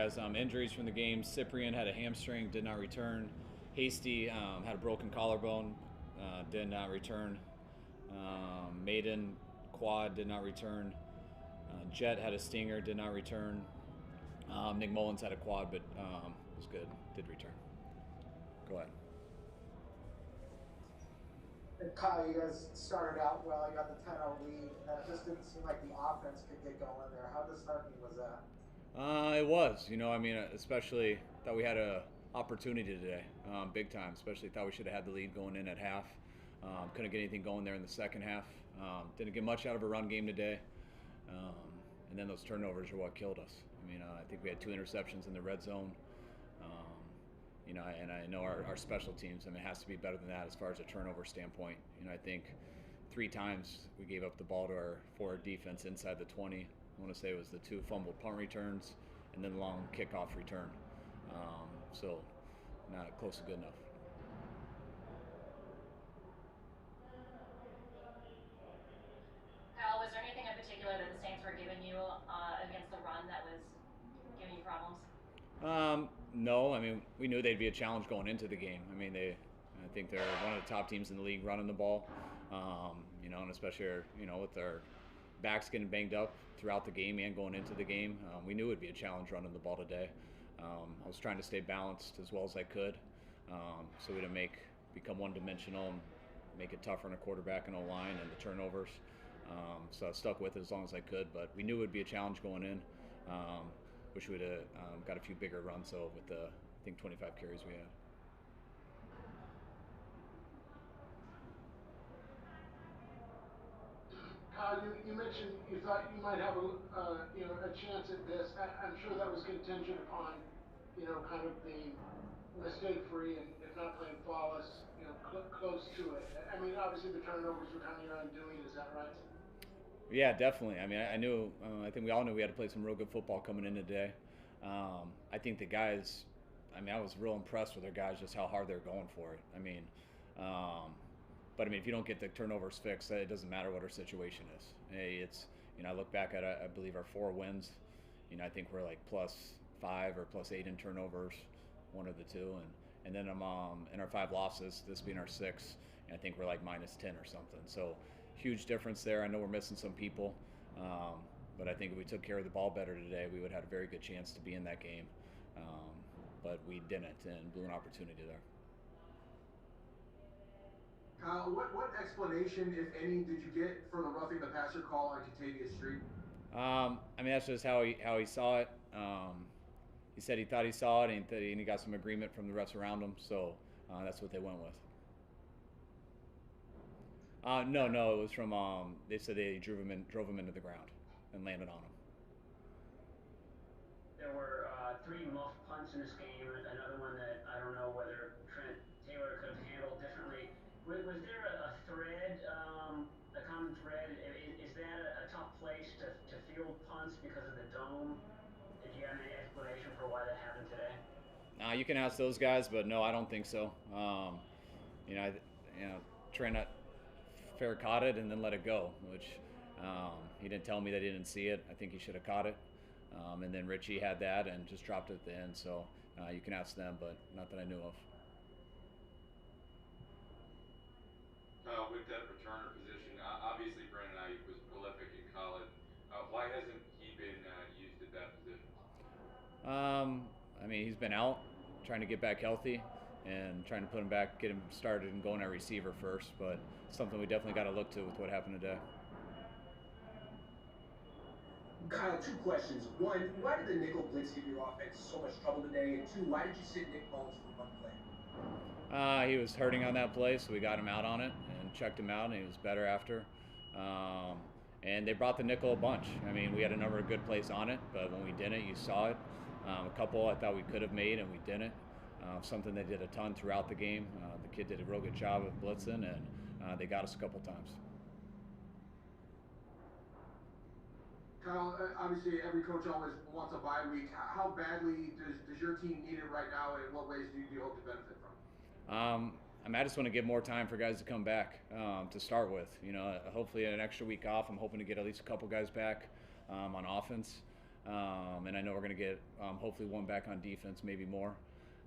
guys. Injuries from the game. Cyprian had a hamstring, did not return. Hasty had a broken collarbone, did not return. Maiden quad did not return. Jet had a stinger, did not return. Nick Mullens had a quad, but was good, did return. Go ahead. And Kyle, you guys started out well. You got the 10-0 lead, and then it just didn't seem like the offense could get going there. How disheartening was that? It was, especially thought we had a opportunity today, big time. Especially thought we should have had the lead going in at half. Couldn't get anything going there in the second half. Didn't get much out of a run game today. And then those turnovers are what killed us. I think we had 2 interceptions in the red zone. And I know our special teams, it has to be better than that as far as a turnover standpoint. I think 3 times we gave up the ball for our defense inside the 20. I want to say it was the 2 fumbled punt returns and then the long kickoff return. So not close to good enough. Kyle, was there anything in particular that the Saints were giving you against the run that was giving you problems? No, we knew they'd be a challenge going into the game. I think they're one of the top teams in the league running the ball. And especially, with their backs getting banged up throughout the game and going into the game, we knew it would be a challenge running the ball today. I was trying to stay balanced as well as I could, so we didn't become one-dimensional and make it tougher on a quarterback and O-line and the turnovers. So I stuck with it as long as I could, but we knew it would be a challenge going in. Wish we'd have got a few bigger runs though with the, I think, 25 carries we had. Kyle, you mentioned you thought you might have a chance at this. I'm sure that was contingent upon kind of being mistake-free and if not playing flawless, close to it. Obviously the turnovers were kind of your undoing. Is that right? Yeah, definitely. I knew. I think we all knew we had to play some real good football coming in today. I think the guys. I was real impressed with their guys, just how hard they're going for it. But if you don't get the turnovers fixed, it doesn't matter what our situation is. It's I look back at I believe our 4 wins. I think we're like +5 or +8 in turnovers, one of the two, and then in our 5 losses, this being our 6th, I think we're like -10 or something. So huge difference there. I know we're missing some people, but I think if we took care of the ball better today, we would have had a very good chance to be in that game. But we didn't and blew an opportunity there. Kyle, what explanation, if any, did you get for the roughing the passer call on Contavious Street? That's just how he saw it. He said he thought he saw it, and he got some agreement from the refs around him, so that's what they went with. No, it was from. They said they drove him into the ground, and landed on him. There were 3 muff punts in this game. Another one that I don't know whether Trent Taylor could have handled differently. Was there a thread, a common thread? Is that a tough place to field punts because of the dome? Did you have any explanation for why that happened today? You can ask those guys, but no, I don't think so. Trent fair caught it and then let it go, which he didn't tell me that he didn't see it. I think he should have caught it. And then Richie had that and just dropped it at the end. So you can ask them, but not that I knew of. With that returner position, obviously Brandon Ayuk was prolific in college. Why hasn't he been used at that position? He's been out trying to get back healthy and trying to put him back, get him started and going at receiver first. But something we definitely got to look to with what happened today. Kyle, 2 questions. One, why did the nickel blitz give your offense so much trouble today? And 2, why did you sit Nick Mullens for 1 play? He was hurting on that play, so we got him out on it and checked him out, and he was better after. And they brought the nickel a bunch. We had a number of good plays on it, but when we didn't, you saw it. A couple I thought we could have made, and we didn't. Something they did a ton throughout the game. The kid did a real good job of blitzing, and they got us a couple times. Kyle, obviously every coach always wants a bye week. How badly does your team need it right now, and in what ways do you hope to benefit from? I just want to give more time for guys to come back to start with. Hopefully an extra week off. I'm hoping to get at least a couple guys back on offense. And I know we're going to get hopefully one back on defense, maybe more.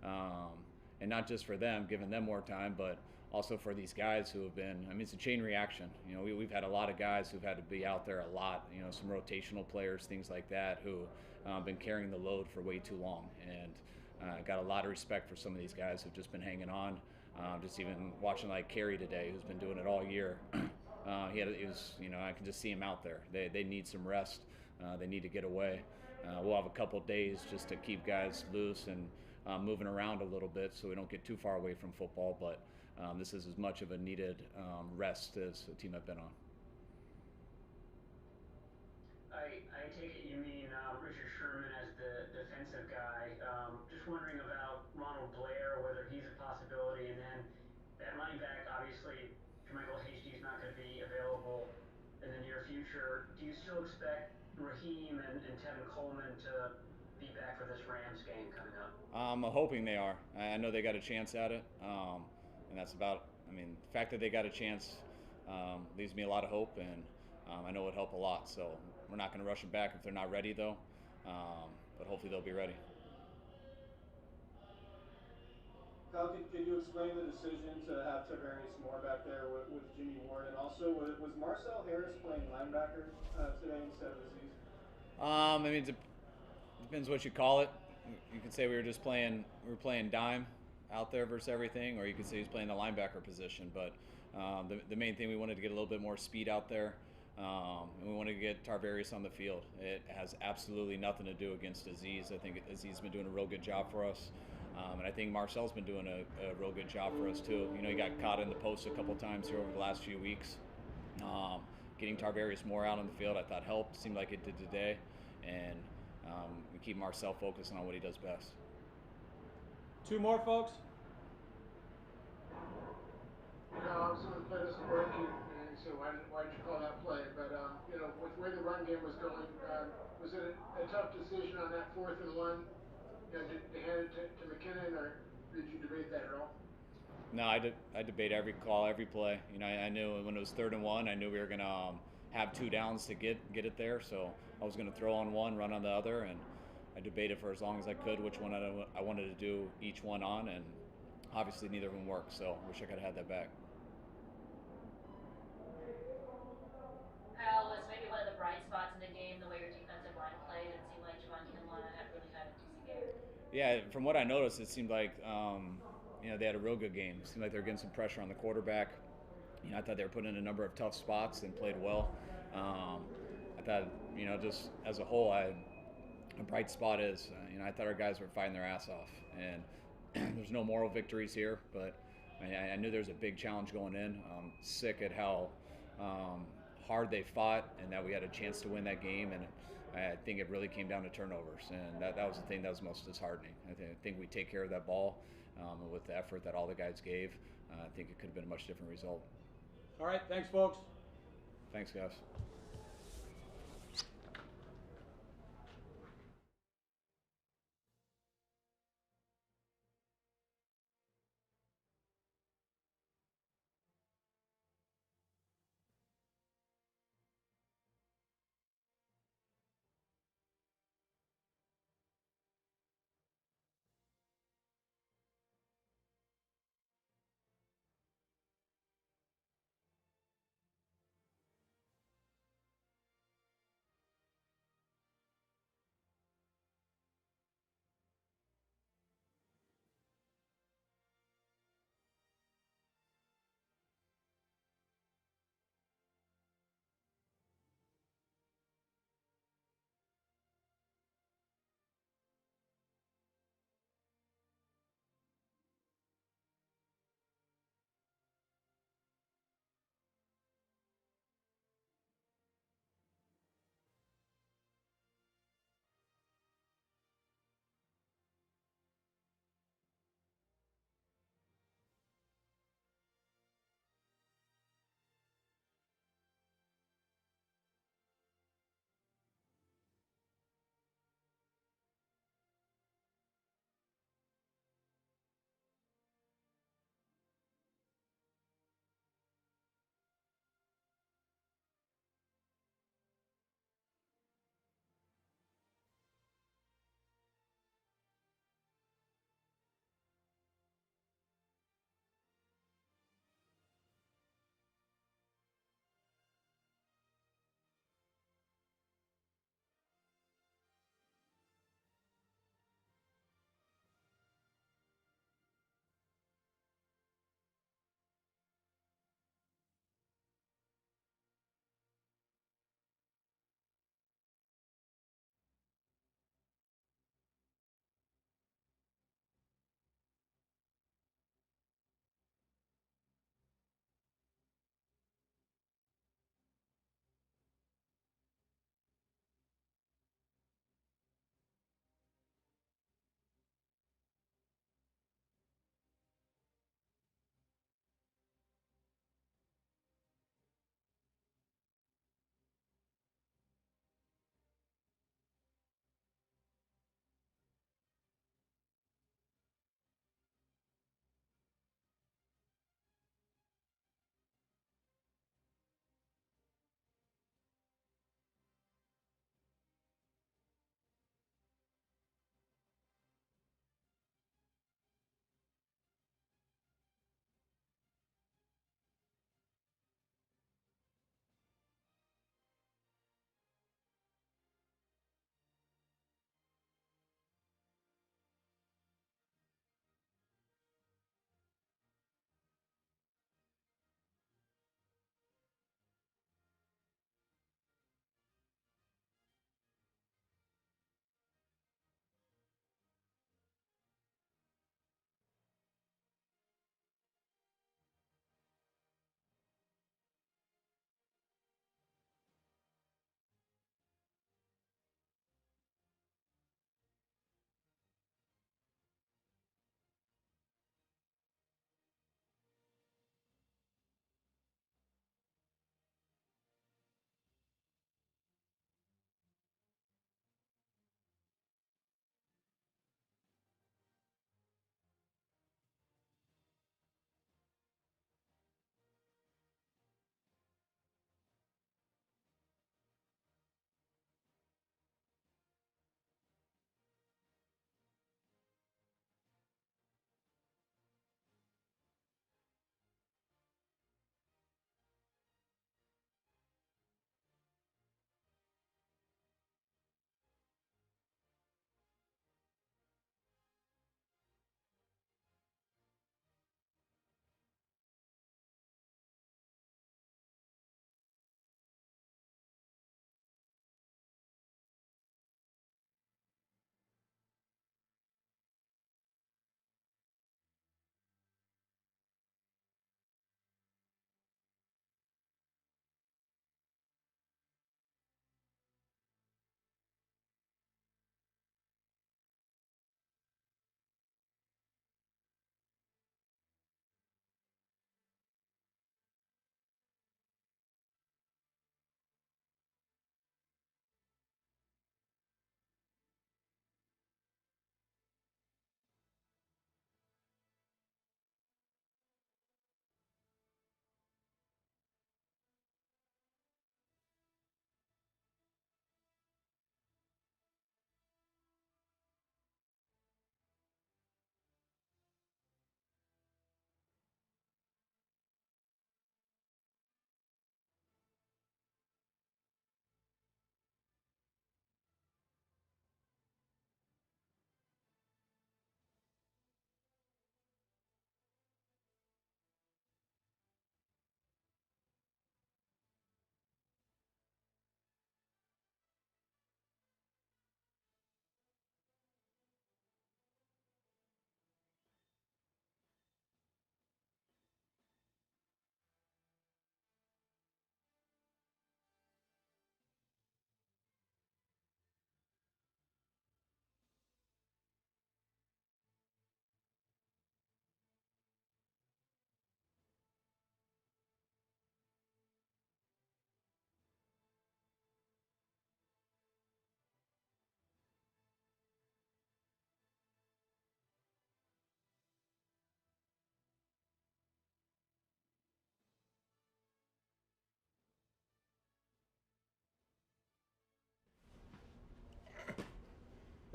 And not just for them, giving them more time, but also for these guys who have been, I mean, it's a chain reaction. You know, we've had a lot of guys who've had to be out there a lot, you know, some rotational players, things like that, who been carrying the load for way too long. And got a lot of respect for some of these guys who've just been hanging on. Just even watching like Kerry today, who's been doing it all year. He was, you know, I can just see him out there. They need some rest. They need to get away. We'll have a couple days just to keep guys loose and moving around a little bit so we don't get too far away from football. But this is as much of a needed rest as a team I've been on. I take it you mean Richard Sherman as the defensive guy. Just wondering about Ronald Blair, whether he's a possibility, and then that running back, obviously, Jermichael Hasty's not going to be available in the near future. Do you still expect Raheem and Tevin Coleman to be back for this Rams game coming up? I'm hoping they are. I know they got a chance at it, and that's about. I mean, the fact that they got a chance leaves me a lot of hope, and I know it would help a lot. So we're not going to rush them back if they're not ready, though. But hopefully they'll be ready. Kyle, can you explain the decision to have Tavarius Moore back there with Jimmy Ward, and also was Marcel Harris playing linebacker today instead of Aziz? I mean, it depends what you call it. You could say we were playing dime out there versus everything, or you could say he's playing the linebacker position. But the main thing, we wanted to get a little bit more speed out there, and we wanted to get Tarvarius on the field. It has absolutely nothing to do against Aziz. I think Aziz's been doing a real good job for us. And I think Marcel's been doing a real good job for us too. You know, he got caught in the post a couple times here over the last few weeks. Getting Tarvarius Moore out on the field, I thought helped. Seemed like it did today, and we keep Marcel focusing on what he does best. Two more, folks. You know, someone played us a rookie, and so why'd you call that play? But you know, with where the run game was going, was it a tough decision on that 4th and 1? You know, to hand it to McKinnon, or did you debate that at all? No, I debate every call, every play. You know, I knew when it was 3rd and 1, I knew we were gonna have 2 downs to get it there. So I was gonna throw on one, run on the other, and I debated for as long as I could which one I wanted to do each one on, and obviously neither of them worked. So I wish I could have had that back. Kyle, was maybe one of the bright spots in the game the way your defensive line played? It seemed like Javon Kinlaw had really had a decent game. Yeah, from what I noticed, it seemed like you know, they had a real good game. It seemed like they were getting some pressure on the quarterback. You know, I thought they were put in a number of tough spots and played well. I thought, you know, just as a whole, a bright spot is, you know, I thought our guys were fighting their ass off. And there's no moral victories here, but I knew there was a big challenge going in. I'm sick at how hard they fought and that we had a chance to win that game. And I think it really came down to turnovers, and that was the thing that was most disheartening. I think we take care of that ball, and with the effort that all the guys gave, I think it could have been a much different result. All right, thanks, folks. Thanks, guys.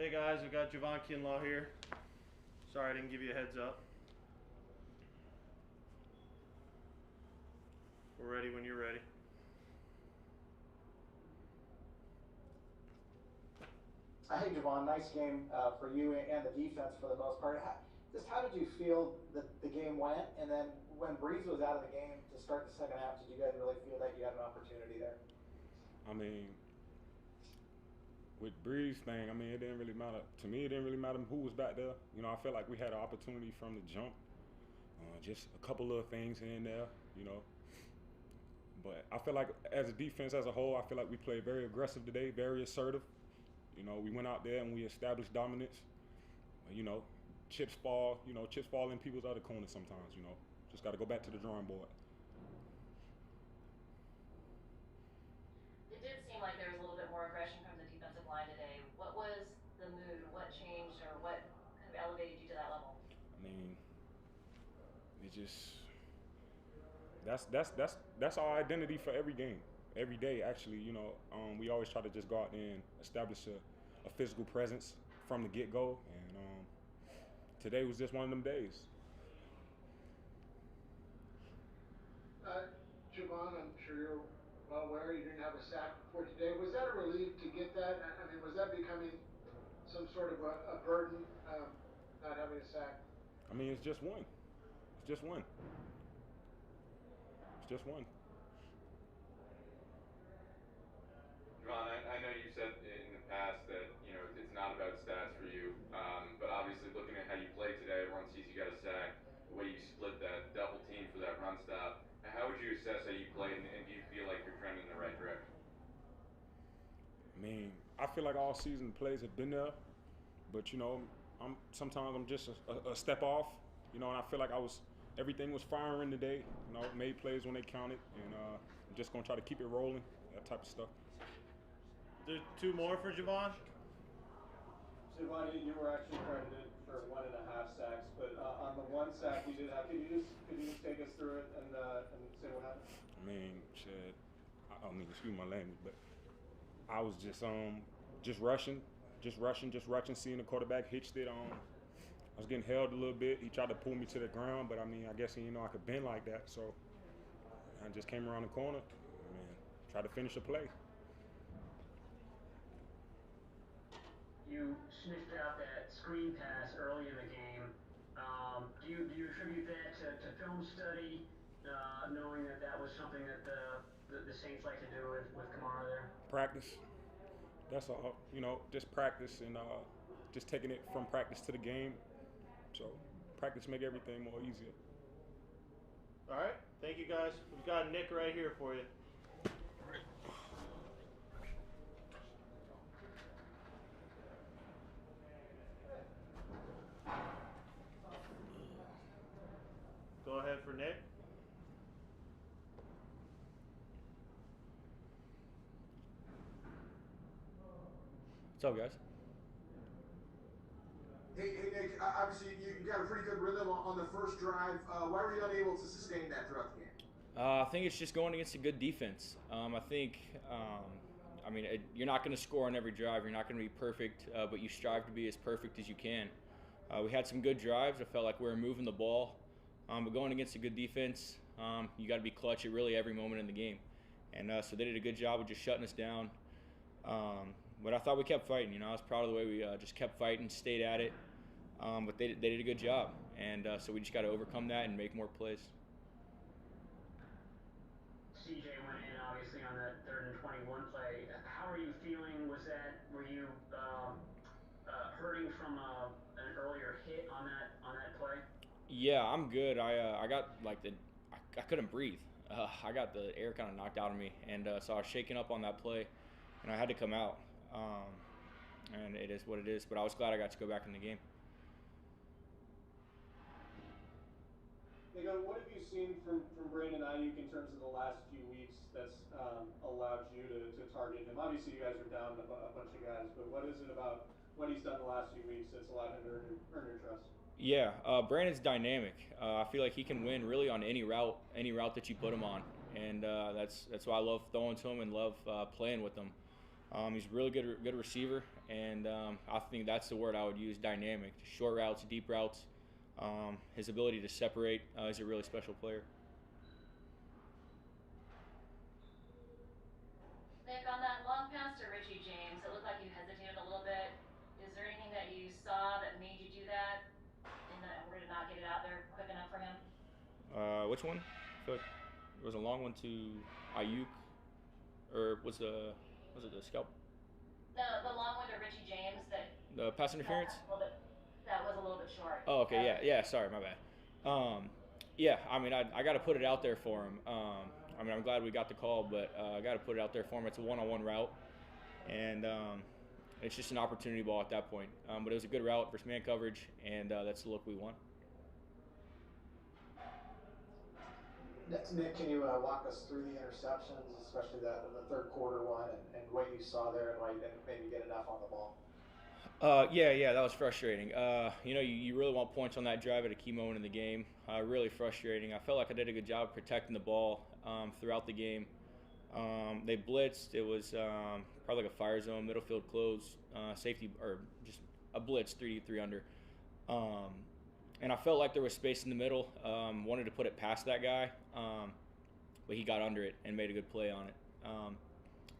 Hey guys, we got Javon Kinlaw here. Sorry I didn't give you a heads up. We're ready when you're ready. Hey Javon, nice game for you and the defense for the most part. How did you feel the game went? And then when Breeze was out of the game to start the second half, did you guys really feel that you had an opportunity there? I mean, with Breeze thing, I mean, it didn't really matter. To me, it didn't really matter who was back there. You know, I felt like we had an opportunity from the jump. Just a couple little things here and there, you know. But I feel like as a defense as a whole, I feel like we played very aggressive today, very assertive. You know, we went out there and we established dominance. You know, chips fall in people's other corners sometimes, you know. Just got to go back to the drawing board. It did seem like there was a little bit more aggression from the defensive line today. What was the mood? What changed, or what kind of elevated you to that level? I mean, it just that's our identity for every game, every day. Actually, you know, we always try to just go out there and establish a physical presence from the get-go, and today was just one of them days. Javon, I'm sure you're well aware you didn't have a sack before today. Was that a relief to get that? I mean, was that becoming some sort of a burden, not having a sack? I mean, it's just one. It's just one. It's just one. Javon, I know you said in the past that, you know, it's not about stats for you, but obviously looking at how you played today, everyone sees you got a sack, the way you split that double team for that run stop. How would you assess how you played, and do you feel like you're trending in the right direction? I mean, I feel like all season plays have been there, but you know, sometimes I'm just a step off, you know, and I feel like everything was firing today. You know, made plays when they counted, and I'm just gonna try to keep it rolling, that type of stuff. There's two more for Javon. Javon, you were actually credited for 1.5 sacks, but on the one sack you did have, could you just take us through it and say what happened? I mean, shit. I mean, excuse my language, but I was just rushing, seeing the quarterback hitched it. I was getting held a little bit. He tried to pull me to the ground, but I mean, I guess he didn't know I could bend like that, so I just came around the corner and tried to finish the play. You sniffed out that screen pass early in the game. Do you attribute that to film study, knowing that was something that the Saints like to do with Kamara there? Practice. That's all. You know, just practice and just taking it from practice to the game. So practice make everything more easier. All right, thank you guys. We've got Nick right here for you. Go ahead for Nick. What's up, guys? Hey Nick, obviously you got a pretty good rhythm on the first drive. Why were you unable to sustain that throughout the game? I think it's just going against a good defense. You're not going to score on every drive. You're not going to be perfect, but you strive to be as perfect as you can. We had some good drives. I felt like we were moving the ball. But going against a good defense, you got to be clutch at really every moment in the game. And so they did a good job of just shutting us down. But I thought we kept fighting. You know, I was proud of the way we just kept fighting, stayed at it. But they did a good job. And so we just got to overcome that and make more plays. CJ went in obviously on that 3rd and 21 play. How are you feeling? Were you hurting from an earlier hit on that play? Yeah, I'm good. I got I couldn't breathe. I got the air kind of knocked out of me, and so I was shaking up on that play, and I had to come out. And it is what it is. But I was glad I got to go back in the game. Nico, what have you seen from Brandon Ayuk in terms of the last few weeks that's allowed you to target him? Obviously, you guys are down a bunch of guys, but what is it about what he's done the last few weeks that's allowed him to earn your trust? Yeah, Brandon's dynamic. I feel like he can win really on any route that you put him on, and that's why I love throwing to him and love playing with him. He's a really good receiver, and I think that's the word I would use, dynamic. Short routes, deep routes. His ability to separate, he's a really special player. Nick, on that long pass to Richie James, it looked like you hesitated a little bit. Is there anything that you saw that made you do that in order to not get it out there quick enough for him? Which one? I feel like it was a long one to Ayuk, or was it the scalp? The long one to Richie James that. The pass interference? That was a little bit short. Oh, okay, yeah. Sorry, my bad. Yeah, I mean, I got to put it out there for him. I mean, I'm glad we got the call, but I got to put it out there for him. It's a one-on-one route, and it's just an opportunity ball at that point. But it was a good route versus man coverage, and that's the look we want. Nick, can you walk us through the interceptions, especially the third quarter one, and what you saw there and why you didn't maybe get enough on the ball? Yeah, that was frustrating. You really want points on that drive at a key moment in the game. Really frustrating. I felt like I did a good job protecting the ball throughout the game. They blitzed. It was probably like a fire zone, middle field close, safety, or just a blitz, 3 under. And I felt like there was space in the middle. Wanted to put it past that guy, but he got under it and made a good play on it.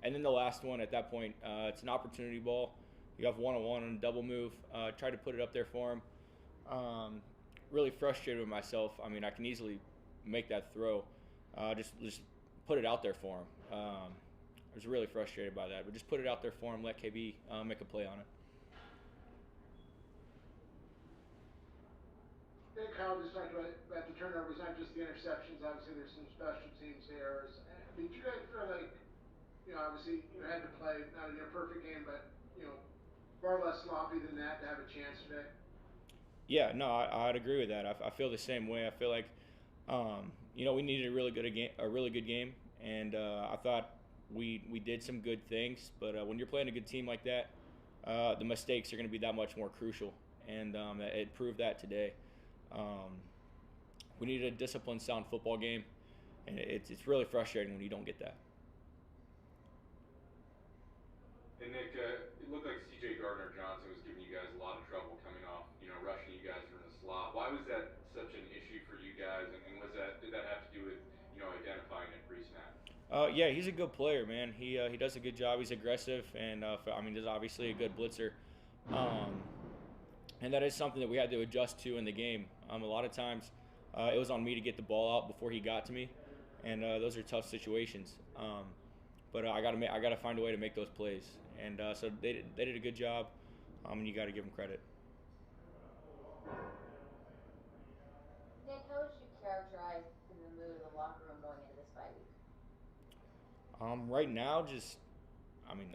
And then the last one, at that point, it's an opportunity ball. You have one-on-one on a double move. Tried to put it up there for him. Really frustrated with myself. I mean, I can easily make that throw. Just put it out there for him. I was really frustrated by that. But just put it out there for him. Let KB make a play on it. Nick, Kyle just talked about the turnovers, not just the interceptions. Obviously, there's some special teams errors. Did you guys feel like, obviously you had to play not a near perfect game, but far less sloppy than that to have a chance today? Yeah, no, I'd agree with that. I feel the same way. I feel like, we needed a really good game, and I thought we did some good things. But when you're playing a good team like that, the mistakes are going to be that much more crucial, and it proved that today. We needed a disciplined, sound football game, and it's really frustrating when you don't get that. And Nick, it looked like C.J. Gardner-Johnson was giving you guys a lot of trouble coming off, rushing you guys from the slot. Why was that such an issue for you guys, and did that have to do with, identifying it pre-snap? Yeah, he's a good player, man. He does a good job. He's aggressive, and he's obviously a good blitzer. And that is something that we had to adjust to in the game. A lot of times, it was on me to get the ball out before he got to me, and those are tough situations. But I gotta find a way to make those plays, and so they did a good job, and you got to give them credit. Nick, how would you characterize the mood of the locker room going into this bye week? Right now,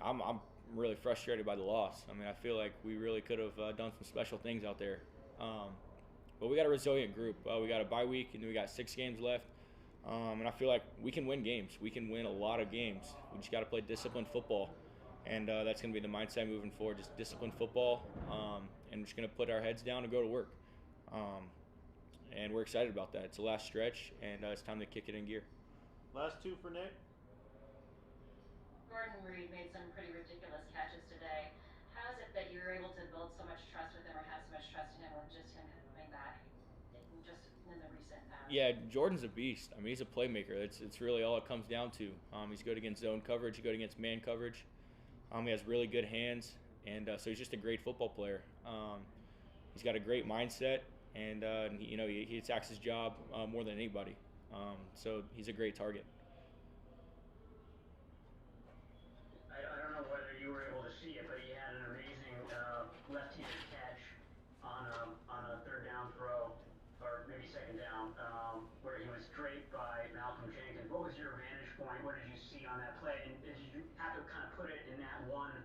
I'm really frustrated by the loss. I feel like we really could have done some special things out there. But we got a resilient group. We got a bye week, and we got 6 games left. And I feel like we can win games. We can win a lot of games. We just got to play disciplined football. And that's going to be the mindset moving forward, just disciplined football. And we're just going to put our heads down and go to work. And we're excited about that. It's the last stretch, and it's time to kick it in gear. Last 2 for Nick. Jordan Reed made some pretty ridiculous catches today. How is it that you're able to build so much trust with him, or have so much trust in him with just him coming back, just in the recent past? Yeah, Jordan's a beast. He's a playmaker. It's really all it comes down to. He's good against zone coverage. He's good against man coverage. He has really good hands, and so he's just a great football player. He's got a great mindset, and he attacks his job more than anybody. So he's a great target. I don't know whether you were able to see it, but he had an amazing left-handed catch on a third down throw, or maybe second down, where he was draped by Malcolm Jenkins. What was your vantage point? What did you see on that play? And did you have to kind of put it in that one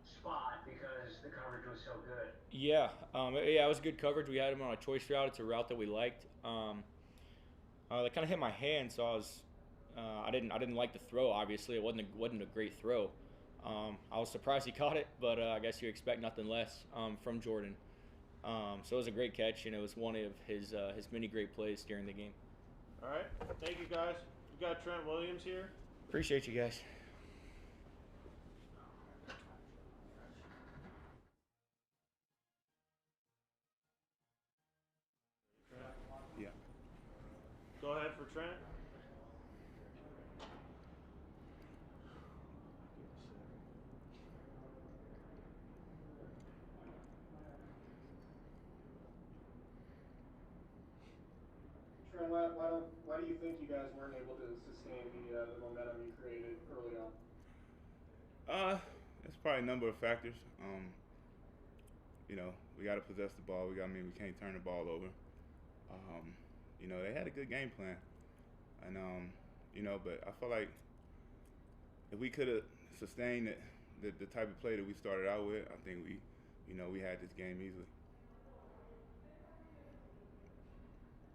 spot because the coverage was so good? Yeah, it was good coverage. We had him on a choice route. It's a route that we liked. That kind of hit my hand, so I didn't like the throw. Obviously, it wasn't a great throw. I was surprised he caught it, but I guess you expect nothing less from Jordan. So it was a great catch, and it was one of his many great plays during the game. All right, thank you guys. We got Trent Williams here. Appreciate you guys. Trent. Trent, why do you think you guys weren't able to sustain the momentum you created early on? It's probably a number of factors. You know, we got to possess the ball. We can't turn the ball over. You know, they had a good game plan, and you know, but I feel like if we could have sustained the type of play that we started out with, I think we had this game easily.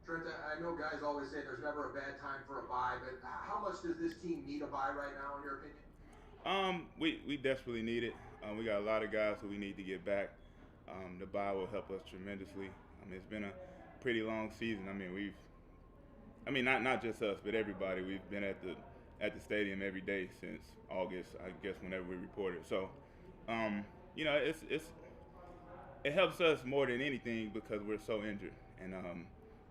Trent, I know guys always say there's never a bad time for a bye, but how much does this team need a bye right now, in your opinion? We desperately need it. We got a lot of guys who we need to get back. The bye will help us tremendously. It's been a pretty long season. Not just us, but everybody. We've been at the stadium every day since August, I guess, whenever we reported. So, you know, it helps us more than anything because we're so injured, and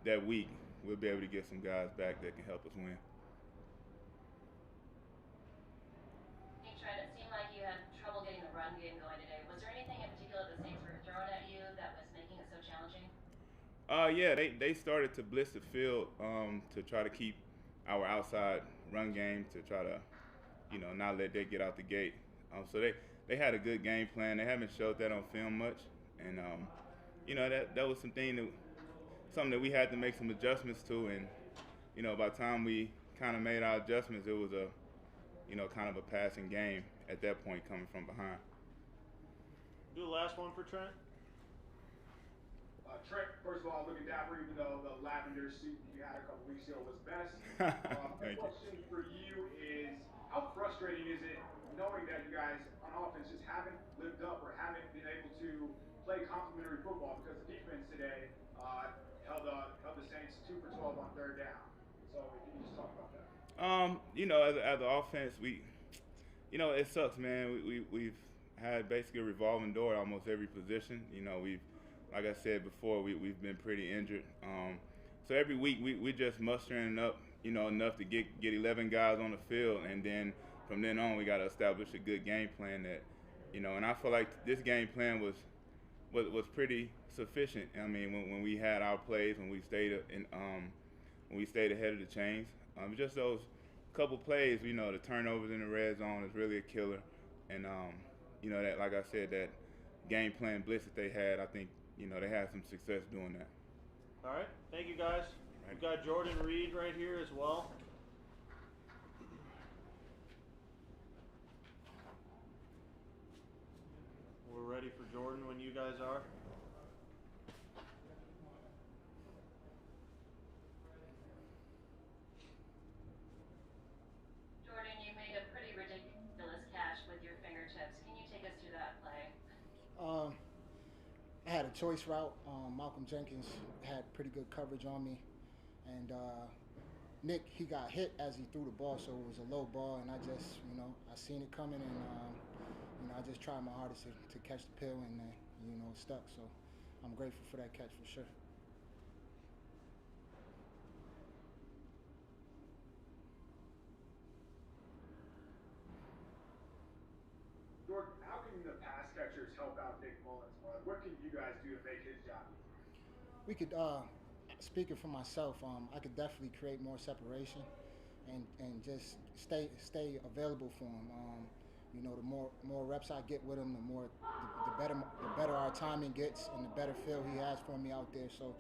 that week we'll be able to get some guys back that can help us win. Hey Trent, it seemed like you had trouble getting the run game going today. Was there anything in particular the Saints were throwing at you that was making it so challenging? Yeah, they started to blitz the field to try to keep our outside run game, to try to, you know, not let that get out the gate. So they had a good game plan. They haven't showed that on film much, and you know, that was something that we had to make some adjustments to. And you know, by the time we kind of made our adjustments, it was kind of a passing game at that point, coming from behind. Do the last one for Trent. Trent, first of all, looking dapper, even though the lavender suit you had a couple weeks ago was best. The question for you is, how frustrating is it knowing that you guys on offense just haven't lived up or haven't been able to play complementary football, because the defense today held the Saints 2 for 12 on third down. So if you can just talk about that. You know, as the offense, you know, it sucks, man. We've had basically a revolving door at almost every position. You know, like I said before, we've been pretty injured. So every week we're just mustering up, you know, enough to get 11 guys on the field, and then from then on we got to establish a good game plan that, you know, and I feel like this game plan was pretty sufficient. I mean, when we had our plays, when we stayed ahead of the chains, just those couple plays, you know, the turnovers in the red zone is really a killer, and you know, that, like I said, that game plan blitz that they had, I think, you know, they had some success doing that. All right, thank you guys. We've got Jordan Reed right here as well. We're ready for Jordan when you guys are. Jordan, you made a pretty ridiculous catch with your fingertips. Can you take us through that play? I had a choice route. Malcolm Jenkins had pretty good coverage on me, and Nick, he got hit as he threw the ball, so it was a low ball, and I just, you know, I seen it coming, and you know, I just tried my hardest to catch the pill, and you know, it stuck. So I'm grateful for that catch for sure. Jordan, how can the pass catchers help out Nick Mullens more? What can you guys do to make his job easier? We could, speaking for myself, I could definitely create more separation, and just stay available for him. You know, the more reps I get with him, the better our timing gets, and the better feel he has for me out there. So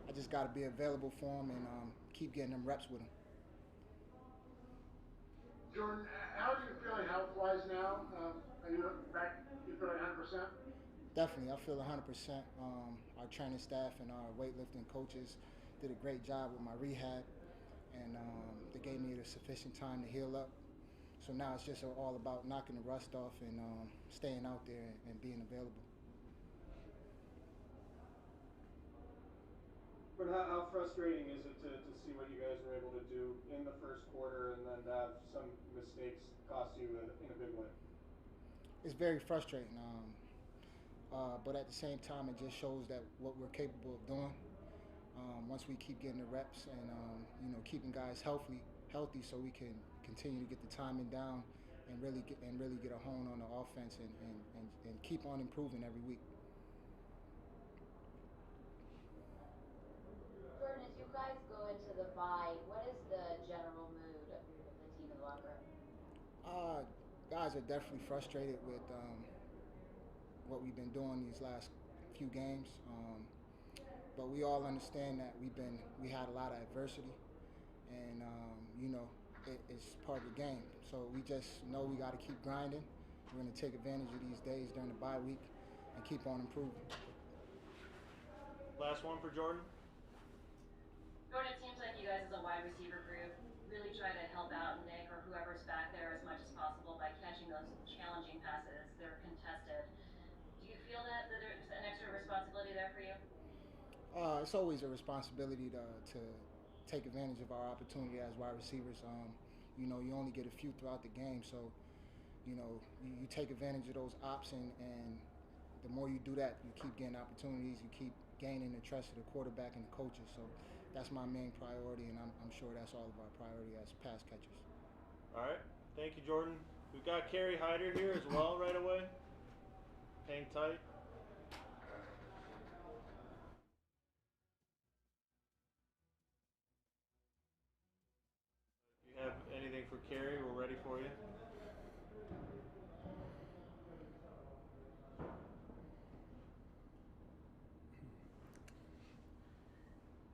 I just got to be available for him and keep getting them reps with him. Jordan, how are you feeling health-wise now? Are you back? You feeling 100%? Definitely, I feel 100%. Our training staff and our weightlifting coaches did a great job with my rehab, and they gave me the sufficient time to heal up. So now it's just all about knocking the rust off and staying out there and being available. But how frustrating is it to see what you guys were able to do in the first quarter and then to have some mistakes cost you in a big way? It's very frustrating, but at the same time, it just shows that what we're capable of doing. once we keep getting the reps and keeping guys healthy, so we can continue to get the timing down and really get a hone on the offense and keep on improving every week. Jordan, as you guys go into the bye, what is the general mood of the team in the locker room? Guys are definitely frustrated with what we've been doing these last few games, but we all understand that we had a lot of adversity, and it's part of the game. So we just know we got to keep grinding. We're going to take advantage of these days during the bye week and keep on improving. Last one for Jordan. Jordan, it seems like you guys as a wide receiver group really try to help out Nick or whoever's back there as much as possible by catching those challenging passes. They're contested. Do you feel that there's an extra responsibility there for you? It's always a responsibility to take advantage of our opportunity as wide receivers. You only get a few throughout the game, so you take advantage of those ops, and the more you do that, you keep getting opportunities, you keep gaining the trust of the quarterback and the coaches. So that's my main priority, and I'm sure that's all of our priority as pass catchers. All right. Thank you, Jordan. We've got Kerry Hyder here as well right away. Hang tight. If you have anything for Kerry, we're ready for you.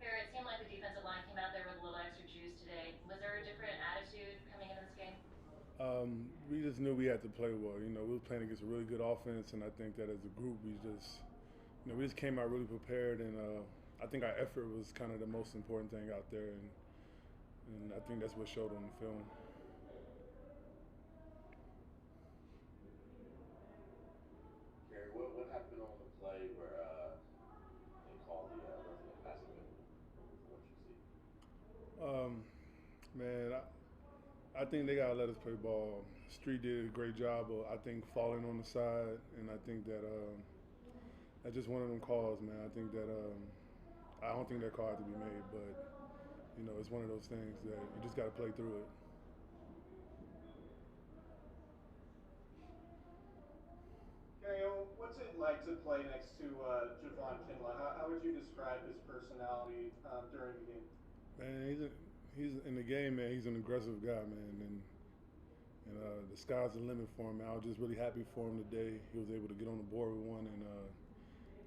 It seemed like the defensive line came out there with a little extra juice today. Was there a different attitude coming into this game? We just knew we had to play well. We were playing against a really good offense, and I think that as a group, we just came out really prepared, and I think our effort was kind of the most important thing out there, and I think that's what showed on the film. Kerry, what happened on the play where they called the roughing the passer from what you see? Man, I think they gotta let us play ball. Street did a great job of, I think, falling on the side, and I think that that's just one of them calls, man. I think that I don't think that call had to be made, but it's one of those things that you just gotta play through it. Kerry, what's it like to play next to Javon Kinlaw? How would you describe his personality during the game? Man, he's in the game, man. He's an aggressive guy, man, and the sky's the limit for him, man. I was just really happy for him today. He was able to get on the board with one, and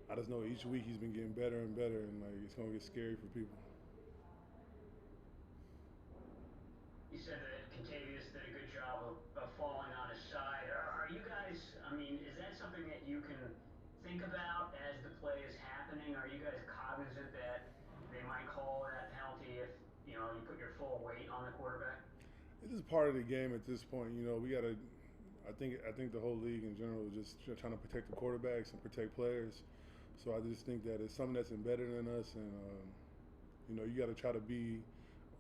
I just know each week he's been getting better and better, and it's gonna get scary for people. You said that Contavious did a good job of falling on his side. Are you guys, is that something that you can think about as the play is happening? Are you guys cognizant that they might call that penalty if, you put your full weight on the quarterback? This is part of the game at this point. We gotta. I think the whole league in general is just trying to protect the quarterbacks and protect players. So I just think that it's something that's embedded in us, and you got to try to be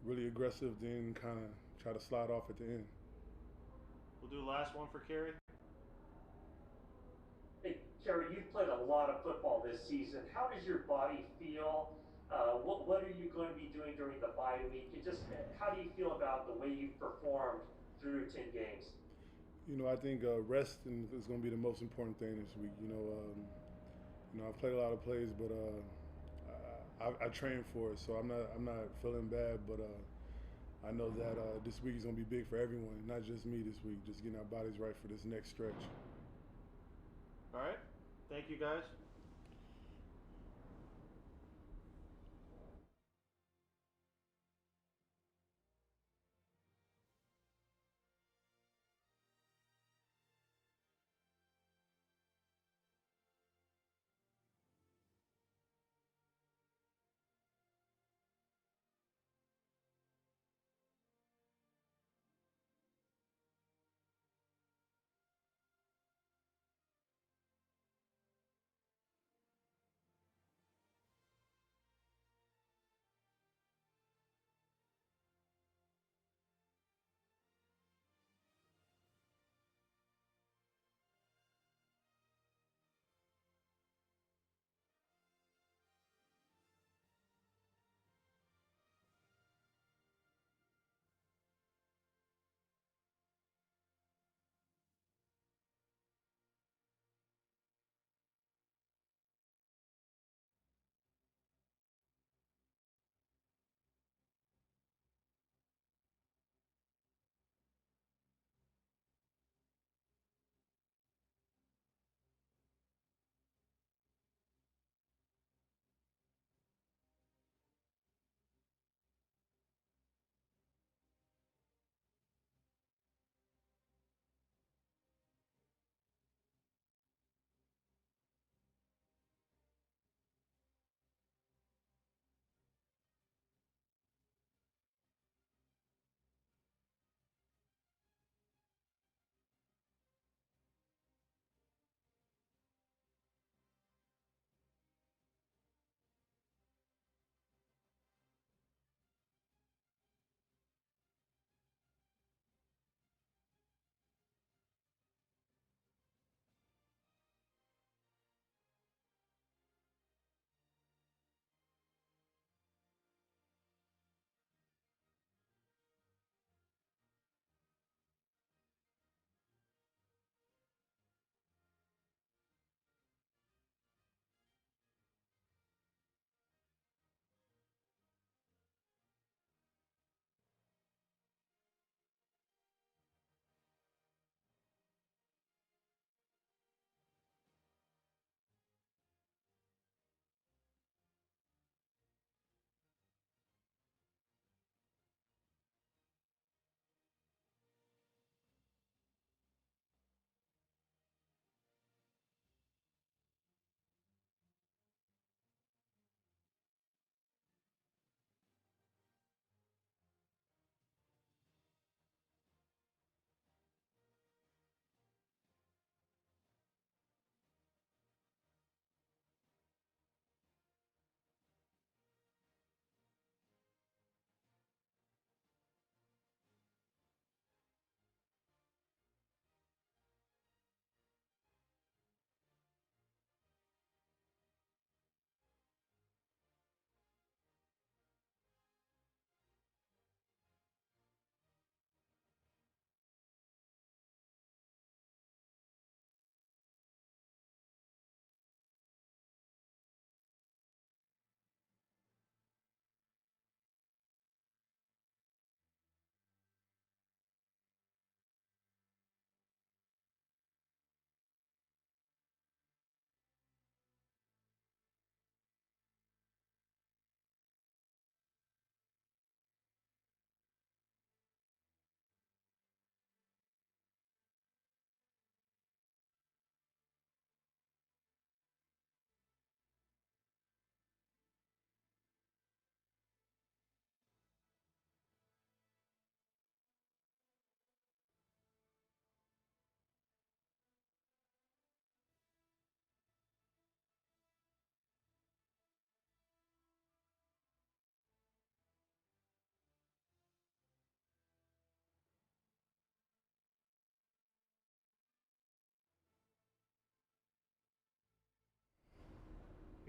really aggressive, then kind of try to slide off at the end. We'll do the last one for Kerry. Hey, Kerry, you've played a lot of football this season. How does your body feel? What are you going to be doing during the bye week? And just how do you feel about the way you've performed through 10 games? I think rest is going to be the most important thing this week. I've played a lot of plays, but I trained for it, so I'm not feeling bad. But I know that this week is going to be big for everyone, not just me this week. Just getting our bodies right for this next stretch. All right. Thank you, guys.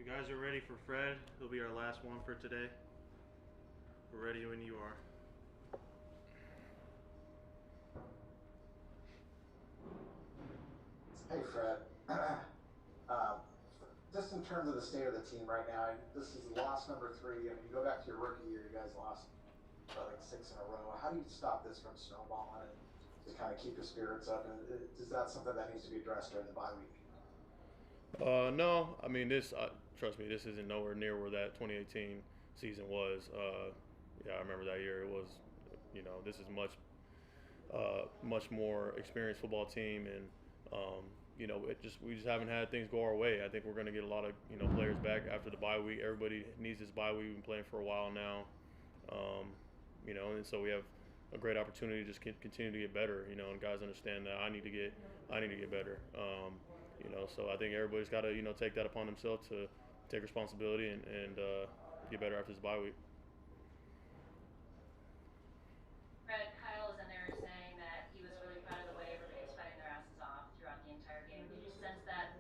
guys are ready for Fred. He'll be our last one for today. We're ready when you are. Hey, Fred. Just in terms of the state of the team right now, this is loss number 3. I mean, you go back to your rookie year, you guys lost like 6 in a row. How do you stop this from snowballing and to kind of keep your spirits up? And is that something that needs to be addressed during the bye week? No, I mean trust me, this isn't nowhere near where that 2018 season was. Yeah, I remember that year. It was, this is much more experienced football team, and we just haven't had things go our way. I think we're going to get a lot of players back after the bye week. Everybody needs this bye week. We've been playing for a while now, and so we have a great opportunity to just continue to get better. And guys understand that I need to get better. So I think everybody's got to take that upon themselves to take responsibility and get better after this bye week. Fred, Kyle was in there saying that he was really proud of the way everybody was fighting their asses off throughout the entire game. Did you sense that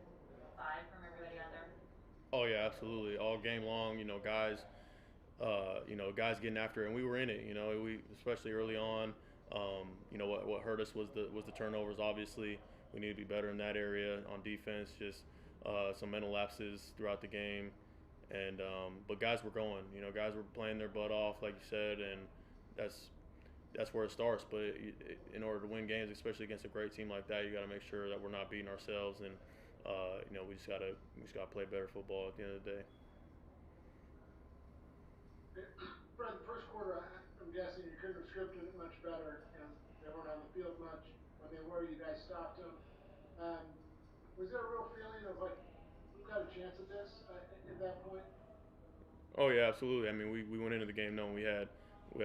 vibe from everybody out there? Oh yeah, absolutely. All game long, guys getting after it, and we were in it. We especially early on. What hurt us was the turnovers. Obviously, we need to be better in that area on defense. Just some mental lapses throughout the game, and but guys were going. Guys were playing their butt off, like you said, and that's where it starts. But in order to win games, especially against a great team like that, you got to make sure that we're not beating ourselves, and we just gotta play better football at the end of the day. Fred, the first quarter, I'm guessing you couldn't have scripted it much better. They weren't on the field much. When they were, you guys stopped them. Was there a real feeling of like, we've got a chance at this at that point? Oh yeah, absolutely. I mean, we went into the game knowing we had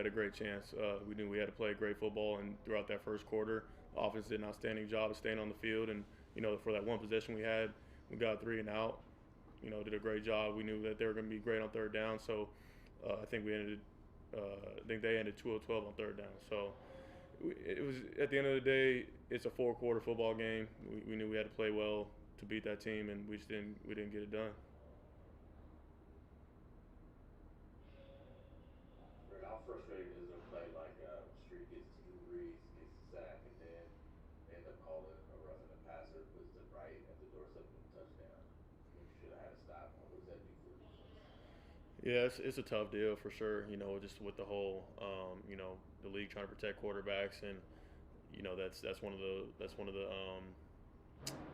a great chance. We knew we had to play great football, and throughout that first quarter, the offense did an outstanding job of staying on the field. And for that one possession we had, we got 3 and out. Did a great job. We knew that they were going to be great on third down. So I think they ended 2 of 12 on third down. So it was, at the end of the day, it's a 4-quarter football game. We knew we had to play well to beat that team, and we didn't get it done. How frustrating is it to play like Street gets to Drew Brees, gets the sack, and then they end up calling a roughing the passer, puts them right at the doorstep of the touchdown when you should have had a stop? What does that do for the defense? Yeah, it's a tough deal for sure. Just with the whole, the league trying to protect quarterbacks, and that's one of the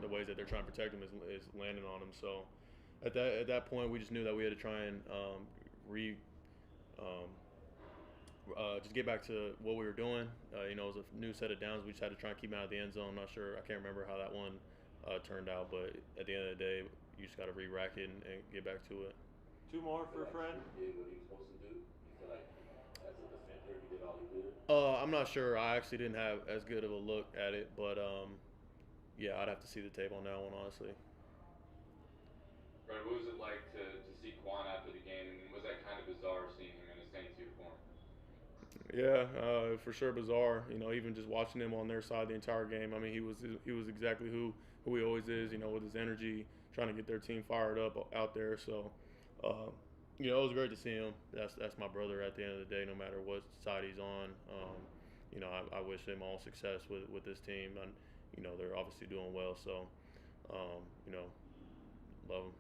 ways that they're trying to protect them is landing on them. So at that point, we just knew that we had to try and just get back to what we were doing. It was a new set of downs. We just had to try and keep them out of the end zone. I'm not sure. I can't remember how that one turned out, but at the end of the day, you just got to re-rack it and get back to it. 2 more for Fred. He did what he was supposed to do. You feel like as a defender, he did all he could? I'm not sure. I actually didn't have as good of a look at it, but yeah, I'd have to see the tape on that one, honestly. Fred, what was it like to see Quan after the game, and was that kind of bizarre seeing him in his Saints uniform? Yeah, for sure bizarre. Even just watching him on their side the entire game. I mean, he was exactly who he always is. With his energy, trying to get their team fired up out there. So, it was great to see him. That's my brother at the end of the day. No matter what side he's on, I wish him all success with this team. And they're obviously doing well. So, love him.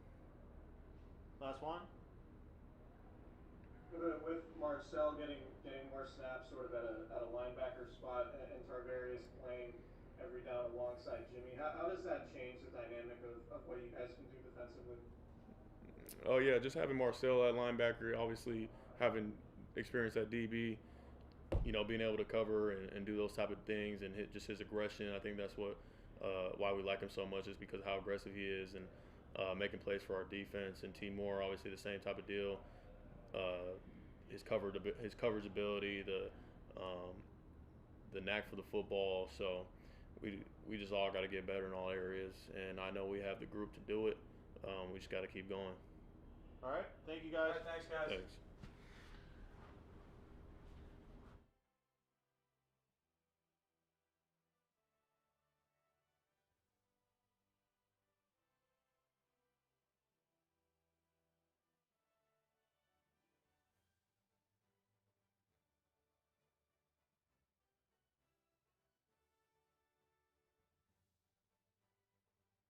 Last one. With Marcel getting more snaps sort of at a linebacker spot and Tarvarius playing every down alongside Jimmy, how does that change the dynamic of what you guys can do defensively? Oh yeah, just having Marcel at linebacker, obviously having experience at DB, being able to cover and do those type of things, and just his aggression. I think that's why we like him so much, is because of how aggressive he is, and making plays for our defense. And T. Moore, obviously the same type of deal. His coverage ability, the knack for the football. So we just all got to get better in all areas, and I know we have the group to do it. We just got to keep going. All right. Thank you, guys. All right, thanks, guys. Thanks.